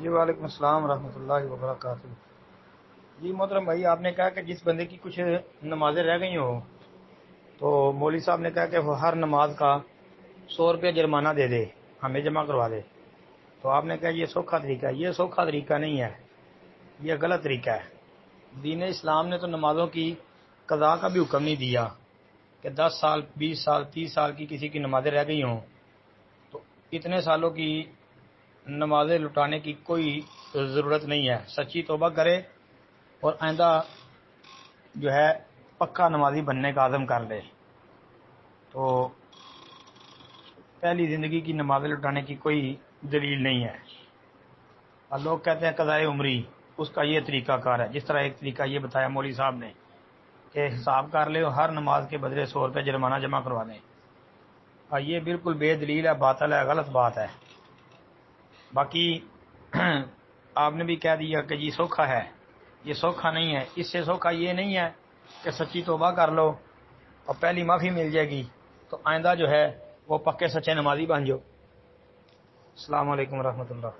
جی وعلیکم السلام ورحمۃ اللہ وبرکاتہ۔ جی محترم بھائی، آپ نے کہا کہ جس بندے کی کچھ نمازیں رہ گئی ہوں تو مولوی صاحب نے کہا کہ وہ ہر نماز کا 100 روپیہ جرمانہ دے دے، ہمیں جمع کروا دے۔ تو آپ نے کہا یہ سوکھا طریقہ ہے۔ یہ سوکھا طریقہ نہیں ہے، یہ غلط طریقہ ہے۔ دین اسلام نے تو نمازوں کی قضاء کا بھی حکم نہیں دیا کہ 10 سال 20 سال 30 سال کی کسی کی نمازیں رہ گئی ہوں تو اتنے سالوں کی نمازیں لٹانے کی کوئی ضرورت نہیں ہے۔ سچی توبہ کرے اور آئندہ جو ہے پکا نمازی بننے کا عزم کر لے تو پہلی زندگی کی نمازیں لٹانے کی کوئی دلیل نہیں ہے۔ اور لوگ کہتے ہیں قضائے عمری، اس کا یہ طریقہ کار ہے، جس طرح ایک طریقہ یہ بتایا مولوی صاحب نے کہ حساب کر لے اور ہر نماز کے بدلے 100 روپے جرمانہ جمع کروا دیں، اور یہ بالکل بے دلیل ہے، باطل ہے، غلط بات ہے۔ باقی آپ نے بھی کہہ دیا کہ جی سوکھا ہے، یہ سوکھا نہیں ہے۔ اس سے سوکھا یہ نہیں ہے کہ سچی توبہ کر لو اور پہلی معافی مل جائے گی تو آئندہ جو ہے وہ پکے سچے نمازی بن جاؤ۔ السلام علیکم ورحمۃ اللہ۔